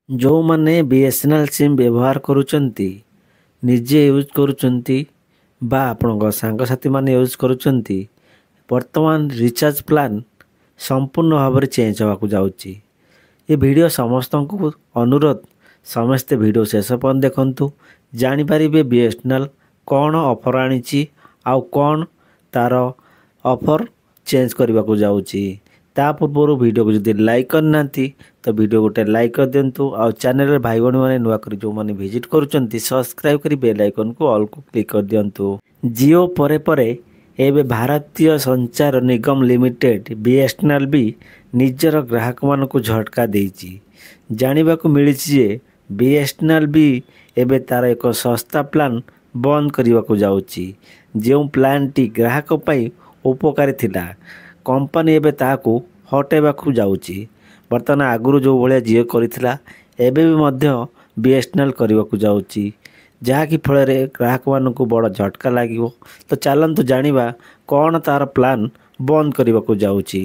जो माने BSNL SIM व्यवहार करुचंती निजे यूज करुचंती बा आपणक सांगसाथी माने यूज करुचंती वर्तमान रिचार्ज प्लान संपूर्ण भाव में चेंज होगा जाऊँगी। ये वीडियो समस्त को अनुरोध समस्ते वीडियो शेष पर्यंत देखंतु जानीपारे बीएसएनएल कौन ऑफर आनी आउ कौन तार ऑफर चेंज करने को जाऊँगी। ता पूर्व वीडियो को जब लाइक करना तो वीडियो गोटे लाइक कर दिंतु आउ चैनल भाई भाई मैंने नुआ कर जो मैंने विजिट करुँच सब्सक्राइब कर बेल आइकन को ऑल को क्लिक कर दिंतु। जियो परे परे एवं भारतीय संचार निगम लिमिटेड बीएसएनएल भी निजर ग्राहक मान को झटका देती जानवा को मिली जे बीएसएनएल भी एवं तार एक सस्ता प्लान बंद करने को जाऊँगी। जो प्लान टी ग्राहक पाई उपकारी थिला कंपनी एवं ताकू हटेबा जाऊँगी। बर्तमान आगुरी जो भाया जियो करिथिला एबे भी मध्य बीएसएनएल करने को जाऊँगी जहाँकि फल ग्राहक मान को बड़ झटका लगे। तो चलतु जानिबा कौन तार प्लान बंद करने को जाऊँगी।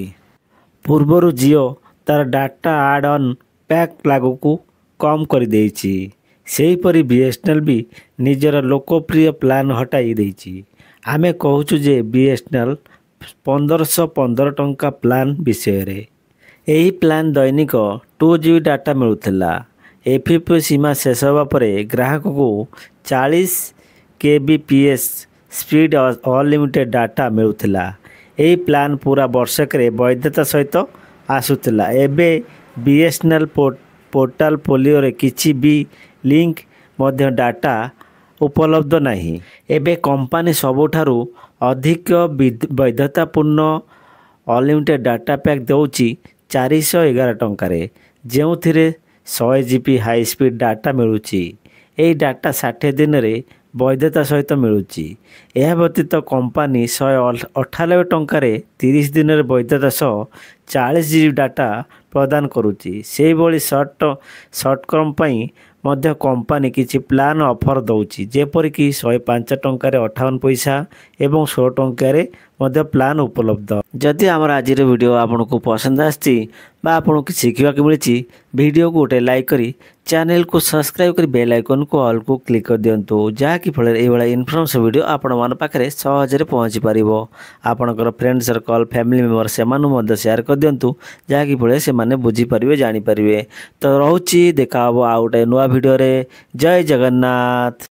पूर्वर जियो तार डाटा आड ऑन पैक लागू को कम कर देइछि सेहीपरि बीएसएनएल भी निजर लोकप्रिय प्लान हटाई देइछि। आमे कहूछु जे बीएसएनएल 1515 टंका प्लान विषय रे यही प्लान दैनिक 2GB डाटा मिलूला। एफपी सीमा शेष होगा पर ग्राहक को 40 kbps स्पीड अनलिमिटेड डाटा मिलूला। यही प्लान पूरा वर्षक वैधता सहित आसूला। एबे बीएसएनएल पोर्टाल पोलियो रे किछि भी लिंक मध्य डाटा उपलब्ध नहीं। एबे कंपनी सबुठारु अधिक वैधतापूर्ण अनलिमिटेड डाटा पैक दौची 411 टंकार जो 100 GB हाई स्पीड डाटा मिलूची। यही डाटा 60 दिन रे वैधता सहित मिलूची। यह व्यतीत कंपनी 198 टंकार 30 दिन रे वैधता सह 40 GB डाटा प्रदान करुची। से भली शॉर्टकर्म पई मध्य कंपनी किछि प्लान ऑफर दौची जेपरिक 105 टंकार 58 पैसा एवं 16 टंकार मध्य प्लान उपलब्ध। जदि आमर आज वीडियो आपन को पसंद आछि बा आपन को शिखिबा के मिलछि वीडियो को गोटे लाइक करी चैनल को सब्सक्राइब कर बेल आइकन को ऑल को क्लिक कर दिंतु जहाँकि फल ये इनफॉर्मेशन वीडियो आपण मान पाखरे सहजरे पहुँची पारिबो। आपणकर फ्रेंड सर्कल फैमिली मेंबर से शेयर कर दिंतु जहाँकि फल से माने बुझी पारिबे जानि पारिबे। तो रहउची देखा हबो आ गोटे नुआ वीडियो रे। जय जगन्नाथ।